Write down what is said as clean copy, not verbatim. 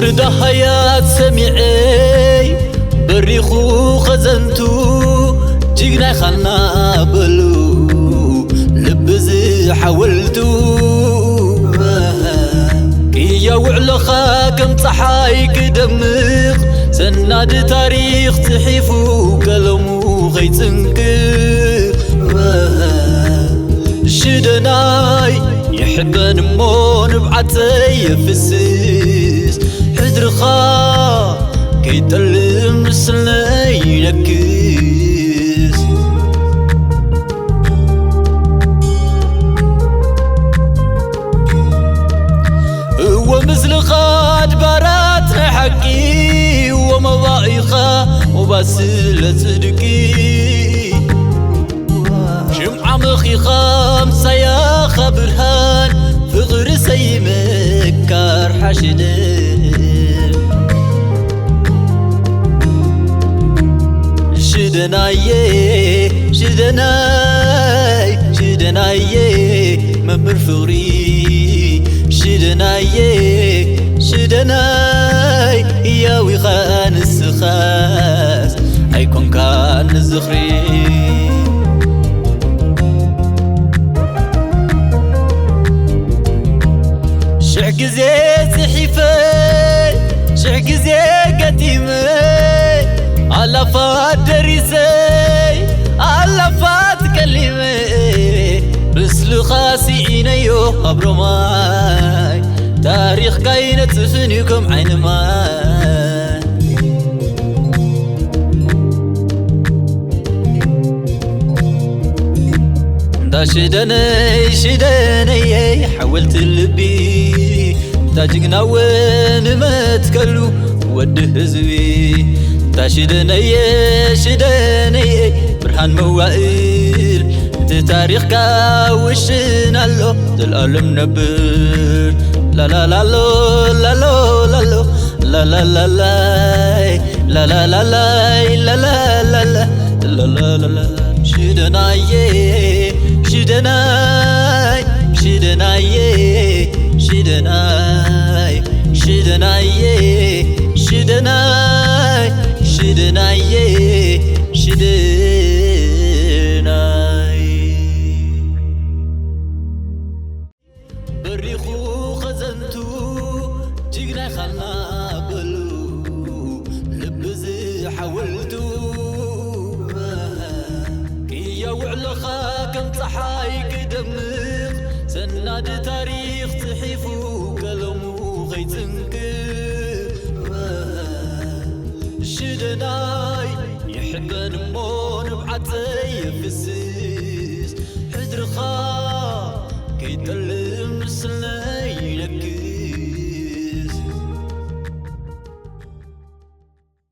ردا حياة سمعي بريخو خزنتو جيغنا خلنا بلو لبزي حولتو كيا وعلخا كم صحاي كدمق سناد تاريخ تحيفو قلمو غيتنكر شدناي يحبن مون بعتي يفسس حدرخا كيتلم سلي ينكس هو مثل خاد بارات حقي ومضايخة وباسلة صدقي شمعة مخيخة مسيا خبرهان فغر سيمكار حشدين شدناي شدناي شدناي ممر فغري شدناي شدناي يا ويخان السخاس هيكون كان الزخري شعقزي سحيفي شعقزي قديمي علفات دريسي علفات كلمي بس لخاسي إنيو أبرو ماي تاريخ كاينة تفنيكم عين ماي دا شدني شدني حولت اللبي تاجقنا وين ما تكلو ود هزبي دا شدني شدني برهان موائل تاريخ كاوشنا له تالألم نبر لا لا لا لا لا لا لا لا لا لا لا لا لا لا لا لا لا لا لا شدناي شدناي شدناي شدناي شدناي شدناي شدناي شدناي بريخو خزنتو جيغنا خلنا بلو لبزي حولتو كيا وعلخا كم صحاي كدمق سناد تاريخ تحيفو قلمو غيتنكر شدنا